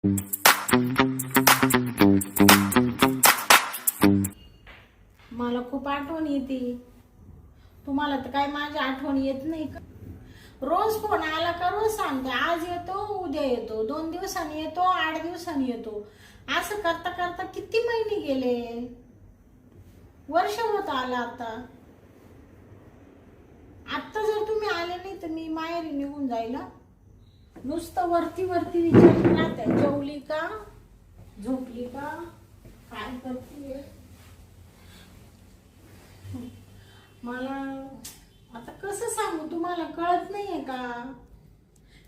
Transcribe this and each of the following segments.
मला खूप आठवण येते. तुम्हाला तर काय माझी आठवण येत नाही का? रोज फोन आला का रोज सांगते, आज येतो उद्या येतो, 2 दिवसांनी येतो, 8 दिवसांनी येतो. असं करता करता किती महिने गेले, वर्ष होत आला. आता जर तुम्ही आले नाही तर मी माहेरी निघून जाईल. नुसतं वरती वरती विचारत राहते, जेवली का, झोपली का, काय करते. मला आता कसं सांगू, तुम्हाला कळत नाहीये का?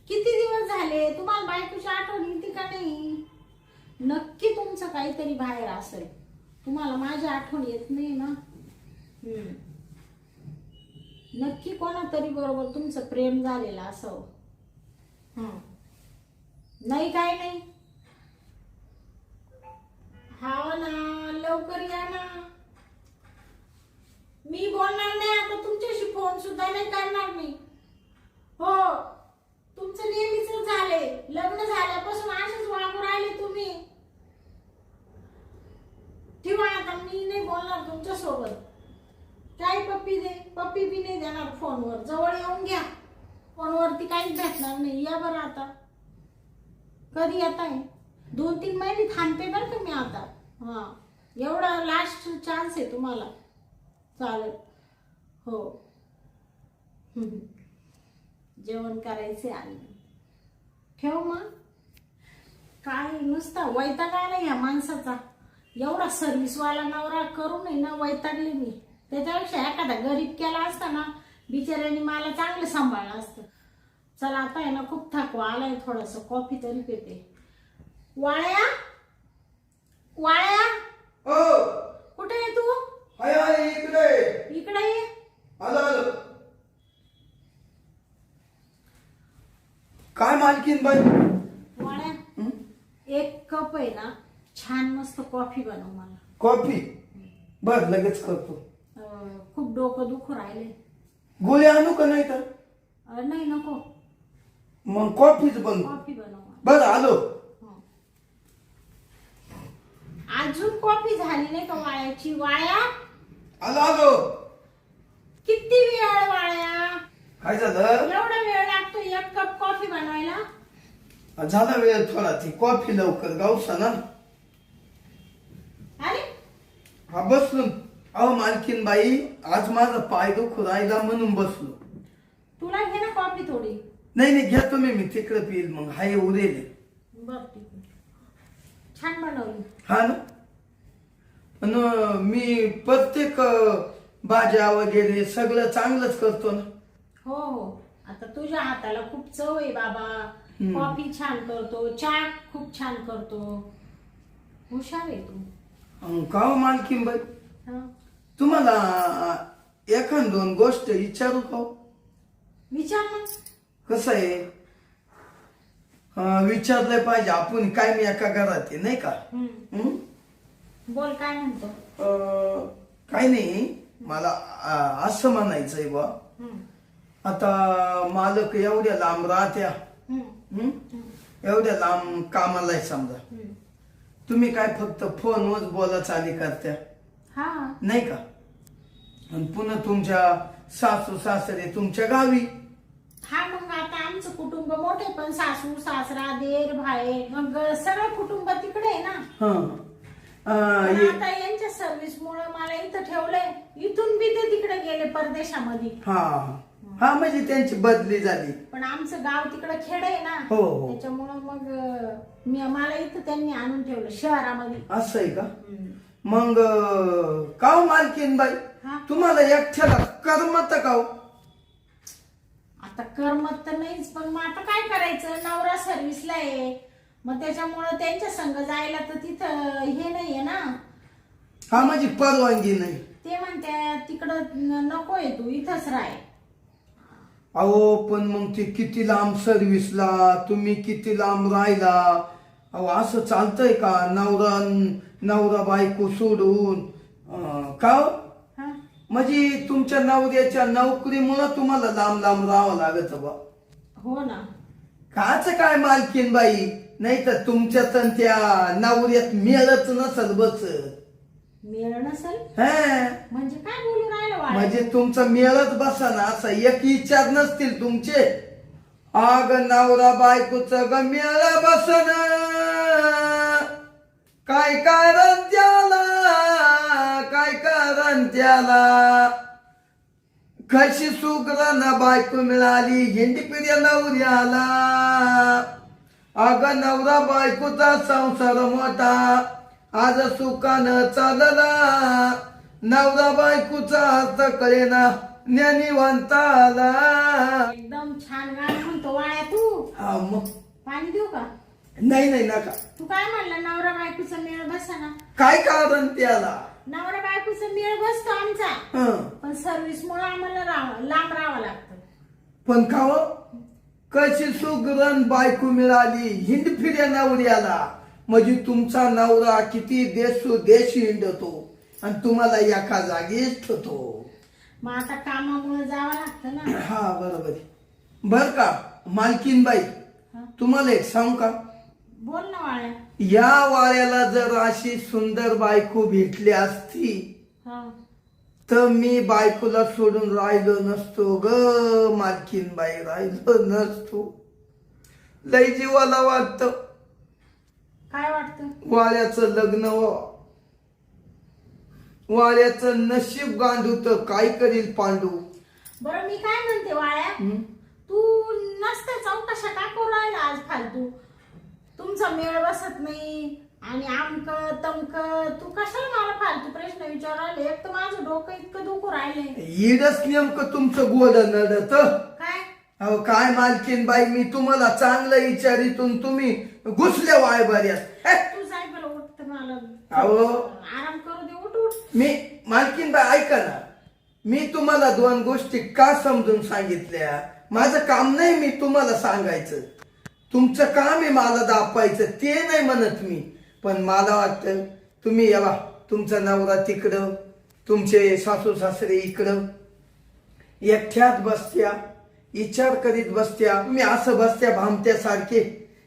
किती दिवस झाले, तुम्हाला बायकोची आठवण येते का नाही? नक्की तुमचं काहीतरी बाहेर असेल, तुम्हाला माझी आठवण येत नाही ना. नक्की कोणातरी बरोबर तुमचं प्रेम झालेलं असावं. नाही काय नाही. हा ना, लवकर या ना. मी बोलणार नाही आता तुमच्याशी, फोन सुद्धा नाही करणार मी. हो, तुमचं नेहमीच झाले, लग्न झाल्यापासून असेच वागू राहिले तुम्ही. ठेवा आता, मी नाही बोलणार तुमच्या सोबत. काय पप्पी दे, पप्पी बी नाही देणार फोनवर. जवळ येऊन घ्या, फोनवरती काहीच भेटणार नाही. या बरं आता. कधी येताय? 2-3 महिने थांबते बरं का मी आता. एवढा लास्ट चान्स आहे तुम्हाला. चालेल. हो. जेवण करायचे आले. ठेव मग. काय नुसता वैताग आला या माणसाचा. एवढा सर्व्हिसवाला नवरा करू नये ना, वैतागले मी. त्याच्यापेक्षा एखादा गरीब केला असता ना, बिचाऱ्याने मला चांगलं सांभाळलं असतं. चला आता आहे ना, खूप थकवा आलाय, थोडस कॉफी तरी पिते. वाळ्या, वाळ्या, कुठे आहे तू? इकडे ये. काय मालकीन बाई? वाळ्या, एक कप आहे ना, छान मस्त कॉफी बनव मला. कॉफी? बर, लगेच करतो. खूप डोकं दुखू राहिले. गोळी आणू का नाही तर? नाही नको, मग कॉफीच बनव. कॉफी बनव. बर, आलो. अजून कॉफी झाली नाही का वाळ्याची? वाळ्या, आलो. किती वेळ वाळ्या? काय झालं? एवढा वेळ लागतो 1 कप कॉफी बनवायला? झाला वेळ थोडा. ती कॉफी लवकर गावसा ना. अरे हा, बसलो. अहो मालकीन बाई, आज माझा पाय दुखू राहिला म्हणून बसलो. तुला घे ना कॉफी थोडी. नाही घ्या तुम्ही, मी तिकडे पिईल. मग हाय उरेल. बर, ठीक आहे. छान बनवली. हा ना. पण मी प्रत्येक भाज्या वगैरे सगळं चांगलंच करतो ना. हो हो, आता तुझ्या हाताला खूप चव आहे बाबा. कॉफी छान करतो, चहा खूप छान करतो. हुशार आहे तू. का हो मालकीन बाई, तुम्हाला एखाद 2 गोष्ट विचारू का? विचार ना. कसं आहे, विचारलं पाहिजे. आपण काय, मी एका घरात आहे नाही का? बोल, काय म्हणतो? काही नाही, मला असं म्हणायचंय बा. आता मालक एवढ्या लांब राहत्या, एवढ्या लांब कामाला आहे समजा. तुम्ही काय फक्त फोनवर बोला चाली करत्या नाही का? आणि पुन्हा तुमच्या सासू सासरे तुमच्या गावी. मग आता आमचं कुटुंब मोठे, पण सासू सासरा देर भाये, मग सगळं कुटुंब तिकडे आहे ना. पण आता यांच्या सर्व्हिस मुळे मला इथं ठेवलंय. इथून बी ते तिकडे गेले परदेशामध्ये. हा, म्हणजे त्यांची बदली झाली. पण आमचं गाव तिकडे खेड आहे ना. हो. त्याच्यामुळं मग मला इथं त्यांनी आणून ठेवलं शहरामध्ये. असं आहे का? मग का मालकीन बाई, तुम्हाला एकट्याला करमत का? आता करमत तर नाहीच, पण मग आता काय करायचं, नवरा सर्व्हिसला आहे, मग त्याच्यामुळं त्यांच्या संग जायला तर तिथं हे नाहीये ना. म्हणजे परवानगी नाही. ते म्हणते तिकडं नकोय, तू इथंच राह. अहो पण मग ते किती लांब सर्व्हिसला, तुम्ही किती लांब राहिला. अहो असं चालतंय का? नवरा बायको सोडून का? म्हणजे तुमच्या नवऱ्याच्या नोकरीमुळे तुम्हाला लांब लांब राहावं लागत बा. हो ना. काच काय मालकीन बाई, नाही तर तुमच्यात आणि त्या नवऱ्यात मेळच नसल बसत. मेळ नसेल हा म्हणजे काय बोलू राहिलं वाळ्या? म्हणजे तुमचा मेळच बसा ना असा एक विचार नसतील तुमचे. आग नवरा बायकोच ग मेळ बसन काय कारण त्याला, काय कारण त्याला. कशी सुग्रण बायको मिळाली हिंडी पिढ्या नवऱ्याला. अग नवरा बायकोचा संसार मोठा आज सुखानं चालला. नवरा बायकोचा अर्थ कळेना ज्ञानीवंताला. एकदम छान गाणं म्हणतो वाळ्या तू. हा मग पाणी देऊ का? नाही नाही नका. तू काय म्हणला नवरा बायकोचा मेळ बसा ना. काय कारण त्याला. नवरा बायकोचा मेळ बसतो आमचा, हं. पण सर्व्हिस मुळे आम्हाला लांब राहावं लागतं. पण खाव कशी सुग्रण बायको मिळाली हिंड फिर्या नवऱ्याला. म्हणजे तुमचा नवरा किती देश हिंडतो आणि तुम्हाला एका जागीच ठेवतो. मग आता कामामुळे जावं लागतं ना. हा बरोबर आहे. बर का मालकीनबाई, हा. तुम्हाला एक सांगू का. बोल ना वाळ्या. या वाऱ्याला जर अशी सुंदर बायको भेटली असती हा. तर मी बायकोला सोडून राहिलो नसतो ग मालकीनबाई, राहिलो नसतो. लय जीवाला वाटत काय वाटतं? वाऱ्याचं लग्न व्हावं. वाऱ्याचं नशीब गांडू तर काय करील पांडू. बरं मी काय म्हणते वाळ्या, तू नसते चौकशा का करू राहिला आज फालतू? तुमचा मेळ बसत नाही आणि आमक तमक, तू कशाला मला फालतू प्रश्न विचारायला? एक तर माझं डोकं इतकं दुखू राहिले. येडच नेमकं तुमचं गोड नडत. काय अहो काय मालकीनबाई, मी तुम्हाला चांगलं विचारितून तुम्ही घुसले वाय बऱ्यात. तू जाय मला उठत, मला अहो आराम करू दे. उठ उठ. मी मालकीनबाई ऐका ना, मी तुम्हाला दोन गोष्टी का समजून सांगितल्या. माझं काम नाही मी तुम्हाला सांगायचं, तुमचं काम आहे मला दापायचं, ते नाही म्हणत मी. पण मला वाटतं तुम्ही यावा, तुमचा नवरा तिकडं, तुमचे सासू सासरे इकडं, एकट्यात बसत्या विचार करीत बसत्या. तुम्ही असं बसत्या भामत्यासारखे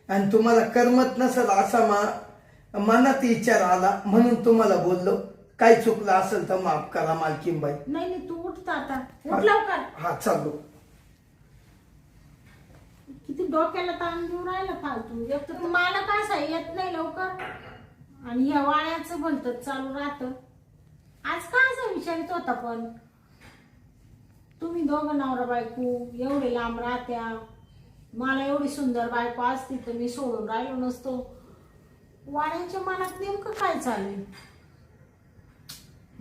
आणि तुम्हाला करमत नसल असा मनात विचार आला म्हणून तुम्हाला बोललो. काही चुकलं असेल तर माफ करा मालकीनबाई. नाही नाही, तू उठता आता. उठ लवकर. हा चालू. किती डोक्याला ताण देऊ राहिला फालतू. एक तर तुम्हाला काय सांग येत नाही लवकर आणि ह्या वाळ्याचं भलतच चालू राहतं. आज काय असं विचारित होता पण तुम्ही दोघं नवरा बायको एवढे लांब राहत्या. मला एवढी सुंदर बायको असती तर मी सोडून राहिलो नसतो. वाळ्याच्या मनात नेमकं काय चालू?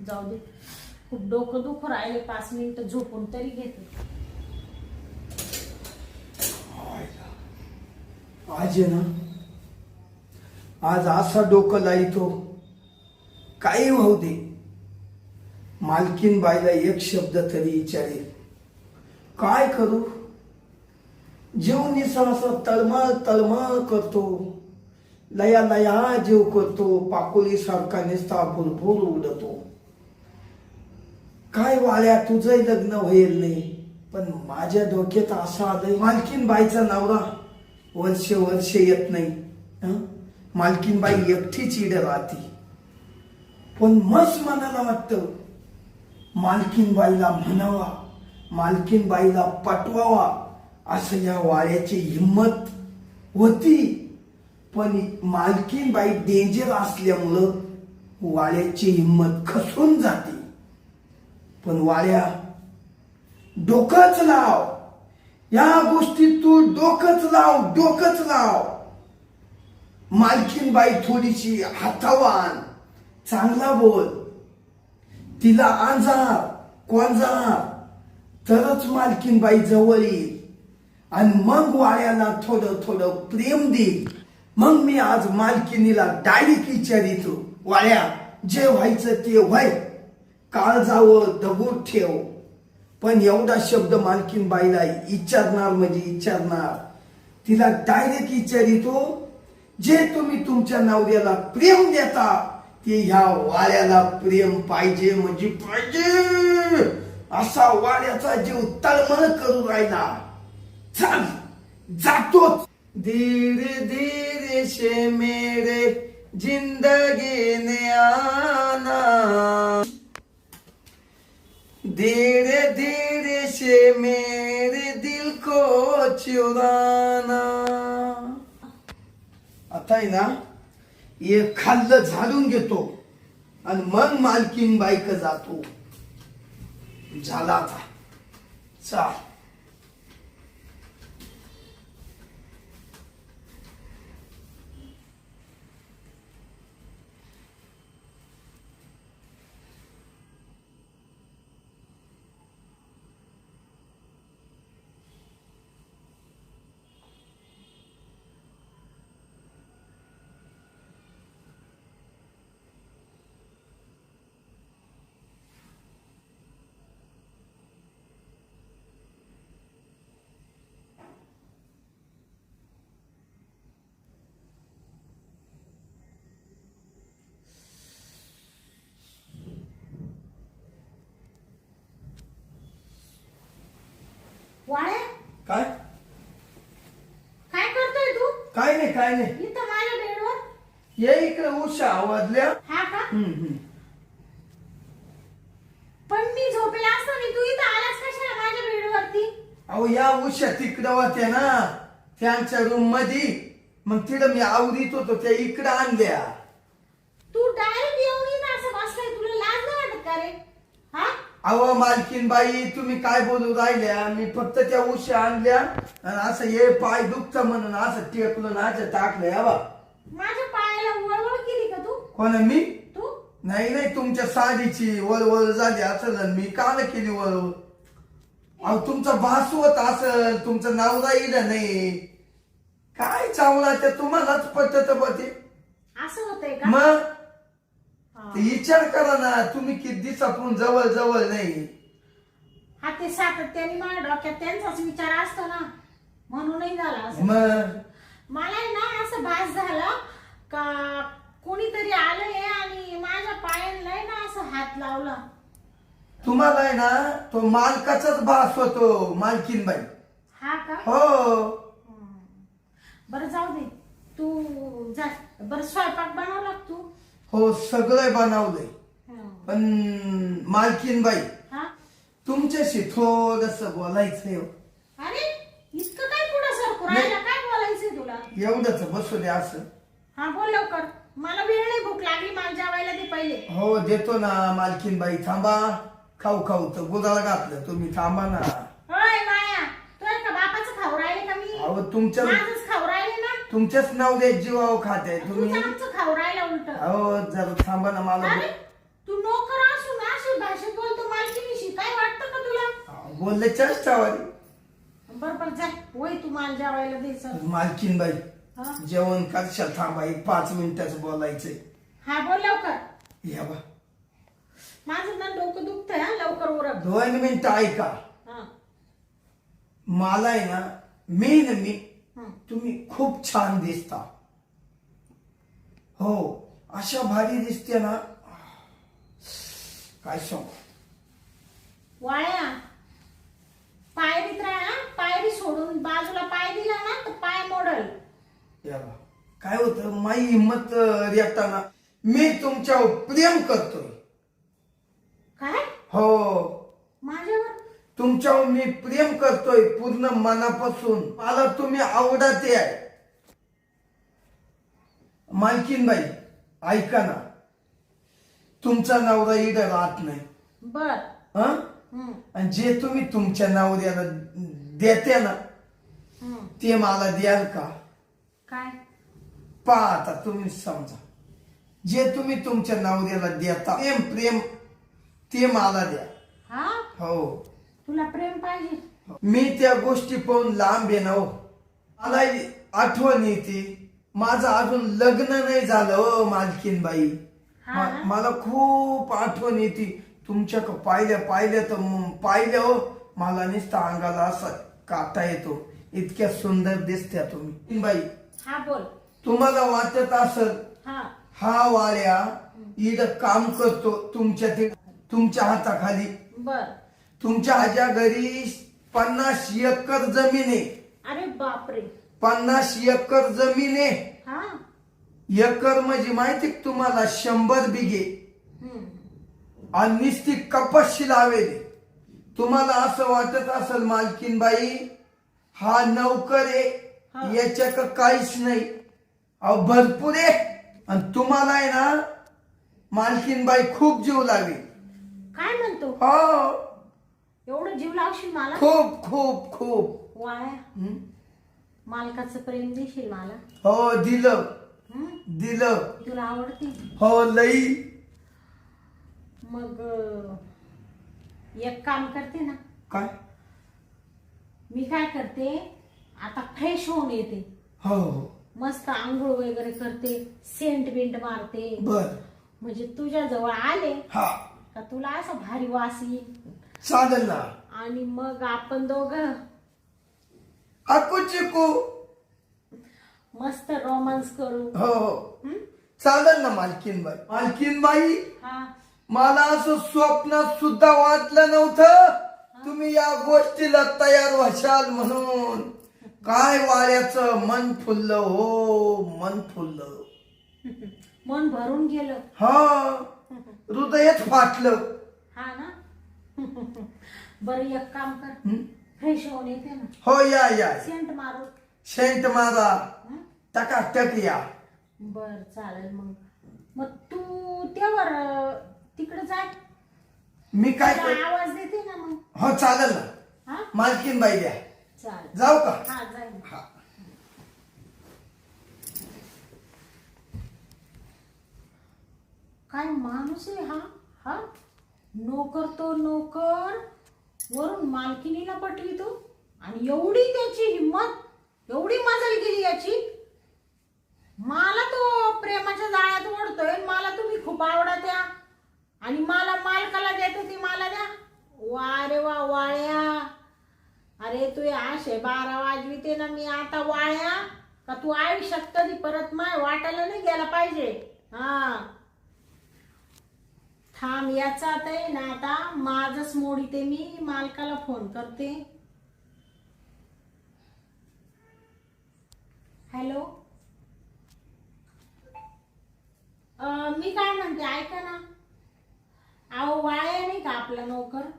जाऊ दे, खूप डोकं दुखू राहिले. 5 मिनिटं झोपून तरी घेते. आज आहे ना, आज असा डोकं लाईतो काही होऊ दे, मालकीनबाईला एक शब्द तरी विचारेल. काय करू, जीव असं तळमळ तळमळ करतो, लया लया जीव करतो, पाकोली सारखा निस्ता भुरभुर उडतो. काय वाल्या तुझंही लग्न होईल नाही, पण माझ्या डोक्यात असं आलंय मालकीनबाईचा नवरा वर्ष येत नाही. मालकीनबाई एकटीच इड राहती. पण मस्त मनाला वाटतं मालकीनबाईला म्हणावा, मालकीनबाईला पटवावा असं या वाळ्याची हिंमत होती. पण मालकीनबाई डेंजर असल्यामुळं वाळ्याची हिंमत खचून जाते. पण वाळ्या डोकंच लाव, या गोष्टीत तू डोकंच लाव. मालकीनबाई थोडीशी हातावान, चांगला बोल, तिला अंजार कोंजार, तरच मालकीनबाई जवळ येईल आणि मग वाळ्याला थोडं थोडं प्रेम देईल. मग मी आज मालकीनीला डायरेक्ट विचारितो, वाळ्या जे व्हायचं ते व्हाय, काळजावर दगड ठेव. पण एवढा शब्द मालकीनबाईला विचारणार म्हणजे विचारणार. तिला डायरेक्ट विचारितो, जे तुम्ही तुमच्या नवऱ्याला प्रेम देता ते ह्या वाळ्याला प्रेम पाहिजे म्हणजे पाहिजे. असा वाळ्याचा जीव तळमळ करू राहिला. चल जातोच. धीरे धीरे धीरे से मेरे जिंदगी ने आना, धीरे धीरे से मेरे दिल को चुराना. आता आहे ना, हे खाल्लं झाडून घेतो आणि मग मालकीन बाईक जातो. झाला आता. चाल. वाळे, काय काय करतोय तू काय नाही काय नाही. इथं माझ्या बेडवर? ये इकडे उषा आवाजल्या. हा का? हम्म. पण मी झोपेला असताना तू इथं आलास कशाला माझ्या बेडवरती? अहो या उषा तिकडं होत्या ना त्यांच्या रूम मध्ये, मग तिकडं मी आवरीत होतो त्या इकडं आणल्या. तू डायरेक्ट येऊन इथं असं बसलाय, तुला लाज नाही वाटत का रे? हा? अहो मालकीन बाई तुम्ही काय बोलू राहिल्या, मी फक्त त्या उषा आणल्या आणि असं हे पाय दुखतं म्हणून असं टेकलं ना असं टाकलं. या बा. माझ्या पायाला वळवळ केली का तू? कोण मी? तू? नाही तुमच्या साडीची वळवळ झाली असेल आणि मी का नाही केली वळवळ. अहो तुमचा भासवत असेल, तुमचं नवरा इड नाही काय चावला ते तुम्हालाच पटत बते. असं होतंय का? मग हा. ते विचार करा ना, तुम्ही किती दिवसापून जवळ जवळ नाही. हा, ते सातत्याने माझ्या डोक्यात त्यांचाच विचार असतो ना, म्हणूनही झाला असं. मग मला आहे ना असं भास झाला का कोणीतरी आलंय आणि माझ्या पायांना आहे ना असं हात लावला. तुम्हाला आहे ना तो मालकाचाच भास होतो मालकीन बाई. हा का? हो. बरं जाऊ दे, तू जा. बरं स्वयंपाक बनवला का तू? हो सगळं बनवलंय. हं. पण मालकीन बाई हा? तुमच्याशी थोडस बोलायचंय. अरे इतकं काय पुढं सरकू राहिला? काय बोलायचंय तुला? एवढंच बसू द्या असं. हा बोल लवकर, मला वेळ नाही, भूक लागली, मला जेवायला दे पहिले. हो देतो ना मालकीन बाई. थांबा, खाऊ खाऊ तर गुदाला घातलं तुम्ही. थांबा ना. होय माया, तू का बापाचं खाऊ राहिले का मी? अहो तुमच्या माझंच खाऊ राहिले ना? तुमच्याच नवऱ्या जीवाव खाते तुम्ही. तुझं आमचं खाऊ राहिला उलट. अहो जरा थांबा ना मला. अरे तू नोकर असून अशी भाषेत बोलतो मालकीनीशी, काय वाटतं का तुला? बोलले चेष्टावारी. बरोबर जा, वय तू मला जेवायला दे सर. मालकीन बाई हा? जेवण करशाल. थांबा, एक 5 मिनिटाच बोलायचंय. हा बोल लवकर. या बा. माझं ना डोकं दुखतंय, हा लवकर उरक. 2 मिनिटं ऐका. हा. मला आहे ना मी हं. तुम्ही खूप छान दिसता. हो अशा भारी दिसते ना, काय सांगू. वाळ्या, पायरीत राहा, पायरी सोडून बाजूला पाय दिला ना तर पाय मोडल. या बा. काय होतं माझी हिंमत रेटताना मी तुमच्यावर प्रेम करतोय. काय? हो माझ्यावर? तुमच्यावर मी प्रेम करतोय पूर्ण मनापासून. मला तुम्ही आवडते आहे. मालकीन बाई ऐका ना, तुमचा नवरा इथं राहत नाही. बर. हं? हं. आणि जे तुम्ही तुमच्या नवऱ्याला देते ना हं. ते मला द्याल का? काय? पहा आता तुम्ही समजा, जे तुम्ही तुमच्या नवऱ्याला देता प्रेम ते मला द्या. हा? हो. तुला प्रेम पाहिजे? मी त्या गोष्टी पाहून लांब आहे ना हो. मला आठवण येते माझं अजून लग्न नाही झालं हो मालकीन बाई. हा? मला खूप आठवण येते तुमच्या पाहिल्या तर पाहिल्या हो मला नुसतं अंगाला असा काटा येतो. इतक्या सुंदर दिसत्या तुम्ही बाई. हा बोल. तुम्हाला वाटत असेल हा. हा वाड्या इथं काम करतो तुमच्या हाताखाली. बर. तुमच्या आज्या घरी 50 एकर जमीन आहे. अरे बापरे. 50 एकर जमीन आहे हा. एकर म्हणजे माहिती का तुम्हाला 100 बिघे हम्म. आणि नुसती कपाशी लावेली. तुम्हाला असं वाटत असेल मालकीनबाई हा नौकर हा. आहे याच्या काहीच नाही. अहो भरपूर आहे. आणि तुम्हाला आहे ना मालकीनबाई खूप जीव लावी. काय म्हणतो? हो एवढं जीव लावशील मला? खूप खूप खूप. वाया. हं? मालकाचं प्रेम देशील मला? हो दिलं हं? दिलं. तुला आवडते? हो लई. मग एक काम करते ना. काय? मी काय करते, आता फ्रेश होऊन येते, हो मस्त आंघोळ वगैरे करते, सेंट बिंट मारते, बर. म्हणजे तुझ्या जवळ आले हा का तुला असं भारी वास येईल. चालेल ना. आणि मग आपण दोघं आकू चिकू. मस्त रोमांस करू. हो हो हं? चालेल ना मालकीनबाई. मालकीनबाई हा. मला असं स्वप्नात सुद्धा वाटलं नव्हतं तुम्ही या गोष्टीला तयार व्हाल म्हणून. काय वाड्याचं मन फुललं हो, मन फुललं. मन भरून गेलं. हा हृदयच फाटलं. हा ना. बरं एक काम कर, हं? फ्रेश होऊन येते ना, हो या या. सेंट मारू. सेंट मारा हं? टकाटक या. बर चालेल. मग तू त्यावर तिकडे जाय. मी काय तुला कर. आवाज देते ना मग. हो चालेल ना. हा मालकीनबाई द्या. चालेल. जाऊ का? हा जाय. हा. काय माणूस आहे हा. हा नोकर तो नोकर, वरून मालकिनीला पटवी तो. आणि एवढी त्याची हिंमत, एवढी मजल गेली याची. मला तो प्रेमाच्या जाळ्यात ओढतोय. मला तुम्ही खूप आवडत्या आणि मला मालकाला देते ती मला द्या. वा रे वा वाळ्या. अरे तू आशे 12 वाजविते ना मी आता वाळ्या, का तू आयुष्यात कधी परत माय वाटायला नाही गेला पाहिजे. हा थांब, याचा आहे ना आता माझच मोडीते. मी मालकाला फोन करते. हॅलो. मी काय म्हणते ऐका ना. अहो वाळ्या नाही का आपला नोकर.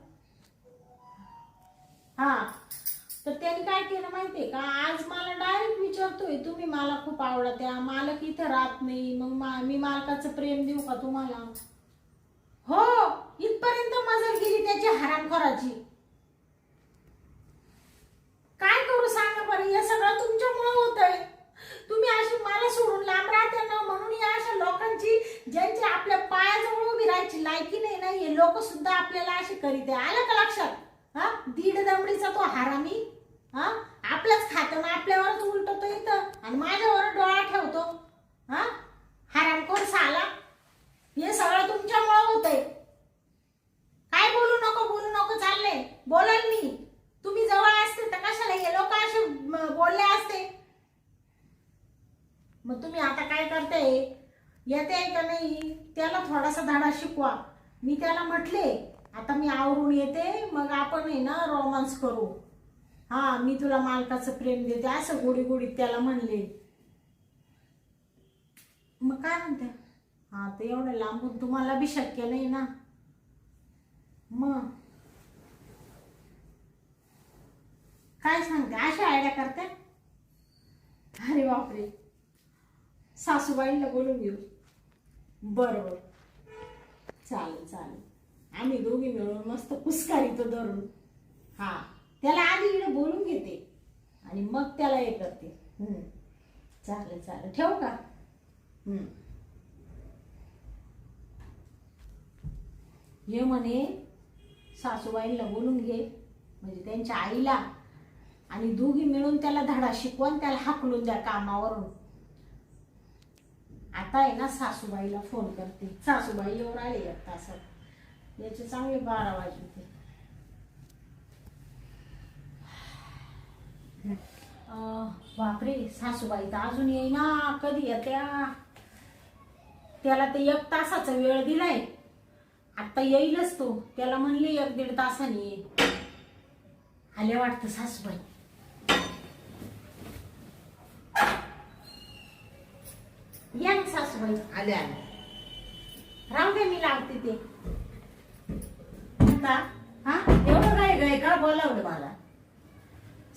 हा तर त्यांनी काय केलं माहितीये का, आज मला डायरेक्ट विचारतोय तुम्ही मला खूप आवडत्या, मालक इथं राहत नाही, मग मी मालकाचं प्रेम देऊ का तुम्हाला. हो इथपर्यंत मजल गेली त्याची हरामखोराची. काय करू सांगा बरं. हे सगळं तुमच्यामुळे होतंय. तुम्ही अशी मला सोडून लांब राहते ना, म्हणून या अशा लोकांची, ज्यांची आपल्या पायाजवळ उभी राहायची लायकी नाही ना, हे लोक सुद्धा आपल्याला अशी करीत आहे. आलं का लक्षात? हा दीड दमडीचा तो हरामी. हा आपल्याच खातो ना आपल्यावरच उलटतो इथं आणि माझ्यावर डोळा ठेवतो. हा हरामखोर साला. हे सगळं तुमच्यामुळे होतंय. काय बोलू नको चाललंय. बोलाल मी. तुम्ही जवळ असते तर कशाला हे लोक असे बोलले असते. मग तुम्ही आता काय करताय, येते का नाही त्याला थोडासा धडा शिकवा. मी त्याला म्हटले आता मी आवरून येते, मग आपण आहे ना रोमांस करू. हा मी तुला मालकाचं प्रेम देते असं गोडी गोडीत त्याला म्हणले. मग काय म्हणते. हा तर एवढं लांबून तुम्हाला बी शक्य नाही ना. मग काय सांगते, अशा आयडिया करते. अरे बापरे. सासूबाईंना बोलून घेऊ. बरोबर चालेल. आम्ही दोघी मिळून मस्त पुस्कारीतो धरून. हा त्याला आधी इकडे बोलून घेते आणि मग त्याला हे करते. चालेल ठेवू का. हे म्हणे सासूबाईंना बोलून घे, म्हणजे त्यांच्या आईला, आणि दोघी मिळून त्याला धडा शिकवून त्याला हाकलून द्या कामावरून. आता आहे ना सासूबाईला फोन करते. सासूबाई येऊन आले 1 तासात. याचे चांगले 12 वाजले. बापरे सासूबाई तर अजून येईना. कधी येत्या. त्याला ते 1 तासाचा वेळ दिलाय. आता येईलच तो. त्याला म्हणले 1-1.5 तासाने ये. आले वाटतं सासूबाई. या ना सासूबाई. आले आले. राहू दे मी लावते ते. आता हा एवढं काय काय का बोलावलं मला?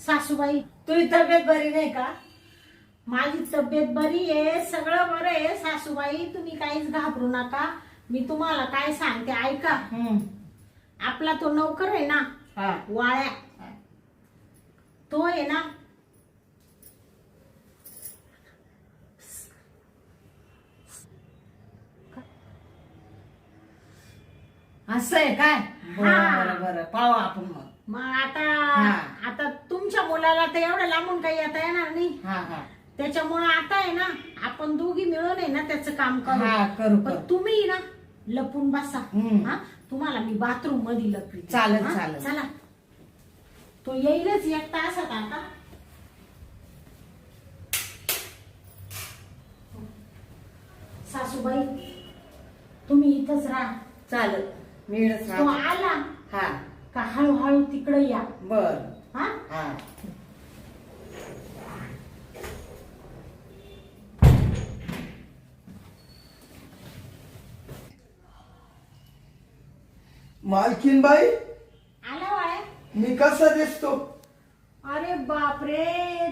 सासूबाई, तुझी तब्येत बरी नाही का? माझी तब्येत बरी आहे, सगळं बरं आहे. सासूबाई तुम्ही काहीच घाबरू नका. मी तुम्हाला काय सांगते ऐका. आपला तो नौकर आहे ना हा वाळ्या, तो आहे ना असं आहे काय? हा. बरं बरं पाहू आपण मग. मग आता हा. आता तुमच्या मुलाला तर एवढं लांबून काही येता येणार नाही. हा हा त्याच्यामुळे आता आहे ना आपण दोघी मिळून आहे ना त्याचं काम करू. हा करू पण करू. तुम्ही ना लपून बसा. हम्म. हा तुम्हाला मी बाथरूम मध्ये लपवी. चालेल, हा? चालेल. चला तो येईलच एक तासात आता. सासूबाई तुम्ही इथंच राहा. चालेल. मी इकडंच तो राहते. आला हा का हळूहळू तिकडे या. बर. हा हा मालकीन बाई, आला वाळ्या. मी कसा दिसतो? अरे बापरे,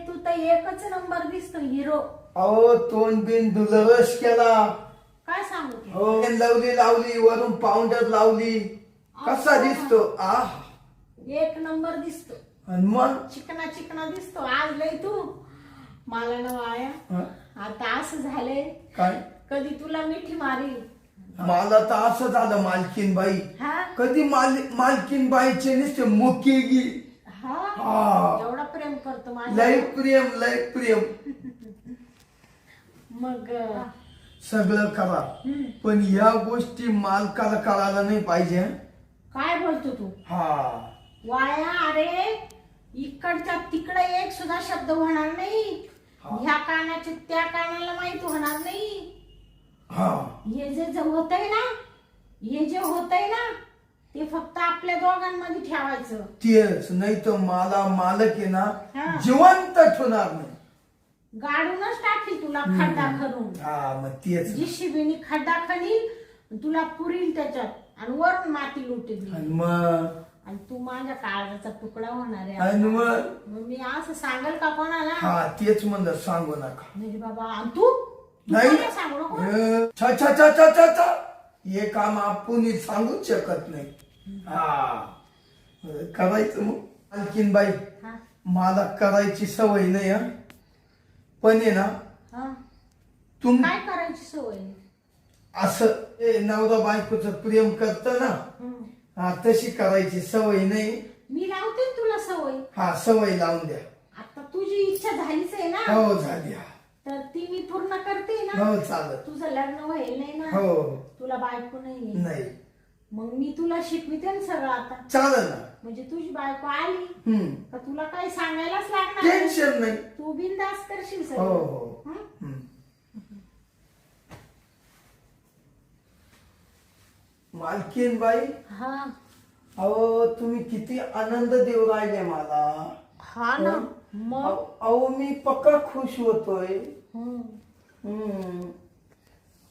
तू तर एकच नंबर दिसतो, हिरो. अहो तोंड बिन दुलवस केला. काय सांगू ते? हो लावली लावली, वरून पावडर लावली. कसा दिसतो? आह. एक नंबर दिसतो. आणि मग चिकना चिकना दिसतो आज लय तू. मला ना वाया हा? आता असं झालंय, काय कधी तुला मिठी मारी. मला तर असं झालं मालकीन बाई, हा कधी मालकीन बाईचे नुसते मुके गी. हा हा. एवढा प्रेम करतो लय माझ्या. प्रेम लय प्रेम. मग सगळं करा, पण या गोष्टी मालकाला कळायला नाही पाहिजे. काय बोलतो तू हा वाया? अरे इकडच्या तिकडे एक सुद्धा शब्द होणार नाही. हा. ह्या कानाचे त्या कानाला माहित होणार नाही. हा हे जे होतंय ना, हे जे होतंय ना ते फक्त आपल्या दोघांमध्ये ठेवायचं. तेच, नाही तर मला मालक आहे ना हा. जिवंत ठेवणार नाही. गाडूनच टाकील तुला खड्डा करून. हा मग तेच. जी शिबीनी खड्डा खणील तुला पुरील त्याच्यात आणि वरून माती लुटेल. आणि मग आणि तू माझ्या काळजाचा तुकडा होणार आहे. आणि मग मग मी असं सांगेल का कोणाला? हा तेच म्हणलं, सांगू नका. नाही बाबा. आणि तू नाही कोणाला सांगू नको. छा छा छा छा छा छा. हे काम आपण सांगूच शकत नाही. हा करायचं मग. मालकीन बाई, हा, मला करायची सवय नाही हा, पण आहे ना हा. तुम काय करायची सवय? असं नवरा बायकोचं प्रेम करत ना, हं. हा तशी करायची सवय नाही. मी लावते ना तुला सवय. हा सवय लावून द्या. आता तुझी इच्छा झालीच आहे ना, हो झाली. हा. तर ती मी पूर्ण करते ना. हो चालत. तुझं लग्न होईल नाही ना, हो तुला बायको नाही. नाही मग मी तुला शिकविते ना सगळं आता. चालेल ना. म्हणजे तुझी बायको आली हम्म तर तुला काही सांगायलाच लागणार नाही. टेन्शन नाही. तू बिनधास्त करशील हो सगळं. हो. हं? हम्म. मालकीन बाई, हा अहो तुम्ही किती आनंद देऊ राहिले मला. हा ना. मग अहो मी पक्का खुश होतोय. हं. हम्म.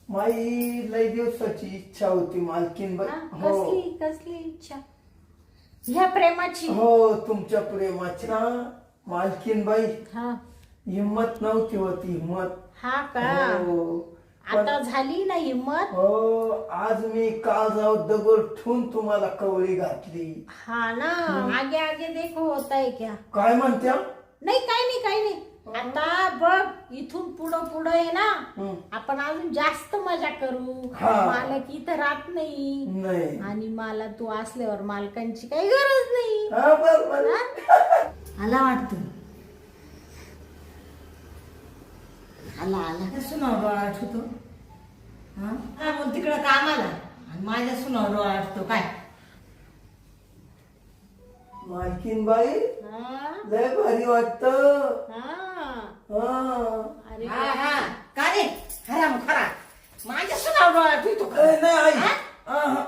माझी लय दिवसाची इच्छा होती मालकीन बाई. हा? हो कसली कसली इच्छा? ह्या प्रेमाची? हो तुमच्या प्रेमाची ना मालकीन बाई. हा हिम्मत नव्हती होती हिम्मत. हा का? हो आता झाली ना हिम्मत? हो आज मी काल जाऊ दगड ठेवून तुम्हाला कवळी घातली. हा ना. आगे आगे देखो होता है क्या? काय म्हणत्या? नाही काही नाही काही नाही. आता बघ इथून पुढं पुढं आहे ना, हम्म. आपण अजून जास्त मजा करू. हा. मालक इथं राहत नाही नाही आणि मला तू असल्यावर मालकांची काही गरज नाही. हा बरोबर. आला वाटतं. आला आला. सुनावर आठवतो. हा काय बोल तिकडं कामाला आणि माझ्या सुनावर आठवतो काय? मालकीन बाई हा? लय भारी वाटत. हा. अरे हा हा का रे खरा खरा माझ्या सुनावर आठवतो का? नाही आई. हा? हा.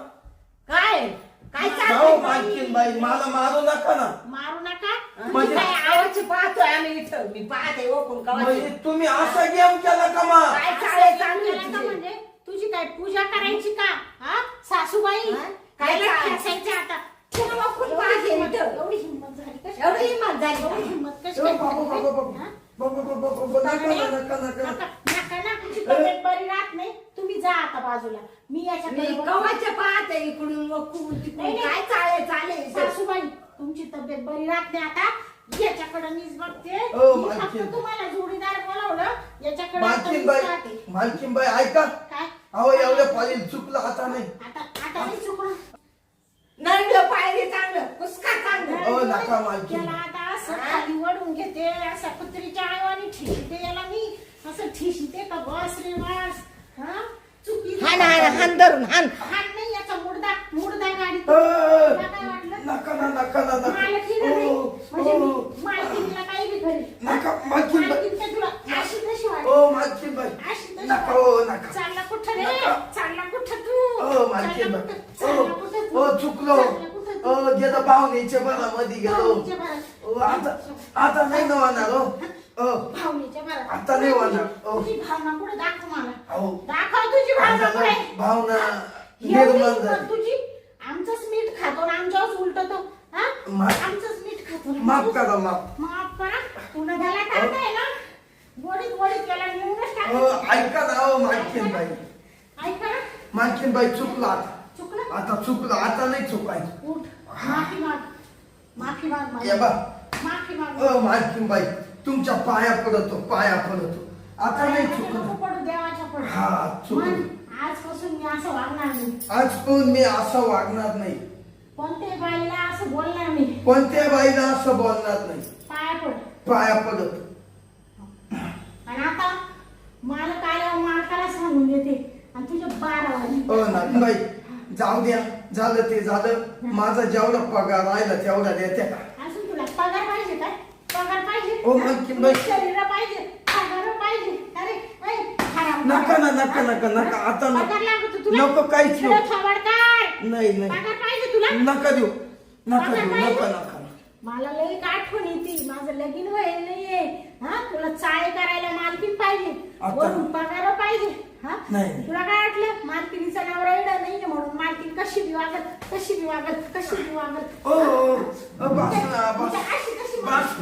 काय काय जाओ चाललंय मालकीन बाई, मला मारू नका ना. मारू नका. म्हणजे- काय आवाज पाहतोय आम्ही इथं मी पाहते ओपून का म्हणजे तुम्ही असा गेम केला का मा काय चालेल चालू केलं का म्हणजे तुझी काय पूजा करायची का हा सासूबाई हा? काय काय चाल- खेचायचं आता तुला ओपून पाहते इथं. एवढी हिंमत झाली कशी एवढी हिंमत झाली एवढी का? हिंमत कशी ओ, काय बाबा, झाली? बाबा, बाबा. हा? बाबा, बाबा, बाबा, नका, नका, नका. नका ना तुमची तब्येत बरी राहत नाही तुम्ही जा आता बाजूला मी याच्याकडे मी बघते. कवाच्या पाहते इकडून वकून तिकडून नाही, नाही. काय चालेल सासूबाई तुमची तब्येत बरी राहत नाही आता याच्याकडे मीच बघते ओ, मी मालकीण. फक्त तुम्हाला जोडीदार बोलावलं याच्याकडे आता मीच मालकीनबाई राहते. मालकीनबाई ऐका काय अहो एवढ्या पाळील चुकलं आता नाही आता नाही चुकलं नरडलं पाहिजे चांगलं कुसका चांगलं ओ, नका मालकीण. त्याला आता असं खाली वडून घेते असं कुत्रीच्या आईवानी ठिशीते याला मी असं ठिशीते का बस रे बस हा चुकी हान हान हान धरून हान हात नाही याचा मुडदा गाडी अ, तुला काय वाटलं नका ना नका ना नका मालकीण ओ, नाही म्हणजे ओ, मी मालकीणला काही बी करेल नका मालकीनबाई मालकीण काय तुला अशी तशी वाटली ओ मालकीनबाई अशी तशी नका वाटली. ओ नका चालला कुठं रे नका. चालला कुठं तू ओ चालला मालकीनबाई कुठं? चालला कुठं तू? ओ चुकलो चालला कुठं तू? ओ गेलो भावनेच्या भरामध्ये गेलो भावनेच्या भरात. ओ आता नाही ना होणार हो ओ भावनेच्या भरात. आता नाही होणार. ओ. तुझी भावना कुठे दाखव मला अहो दाखव तुझी भावना आता कुठे भावना एवढी निर्माण हिंमत झाली तुझी आमचंच मीठ खातो आणि आमच्यावरच उलटतो हा मा- आमचंच मीठ खातो माफ करा माफ माफ करा तुला त्याला टाकाय ना गोडीत गोडीत त्याला नेऊनच ओ टाकायचं. ऐका ना ओ मालकीनबाई ऐका मालकीनबाई चुकलं आता चुकलं आता चुकलं आता नाही चुकायचं उठ माफी माग ये बा माफी माग ओ मालकीनबाई तुमच्या पाया पडतो आता नाही नको चुकलं पडू देवाच्या पडू हा, चुकलं. म्हण, आजपासून मी असं वागणार नाही आज पण मी असं वागणार नाही कोणत्याही बाईला असं बोलणार नाही कोणत्या बाईला असं बोलणार नाही पाया पड पाया पडत आणि आता मालक आल्यावर मालकाला सांगून देते आणि तुझ्या 12 वाजले. ओ नागबाई जाऊ द्या झालं ते झालं माझा जेवढा पगार राहिला तेवढा देते का अजून तुला पगार पाहिजे काय पगार पाहिजे ओ, मालकीनबाई. शरीर पाहिजे पगार पाहिजे अरे ऐ, खराब नका पगार. ना नका नका नका आता पगार लागतो तुला नको काहीच तुला नको थोबाड काढ. नाही नाही पगार पाहिजे तुला नका देऊ नका पगार देऊ पाहिजे? नका नका मला लई आठवण येते माझं लगीन व्हायला नाहीये हा तुला चाळे करायला मालकीन पाहिजे आता- वरून पगार पाहिजे हा नाही. तुला काय वाटलं मालकिनीचा नवरा एवढा नाहीये म्हणून मालकीन कशी बी वागत ओ ओ, ओ, बस ना बस अशी कशी बस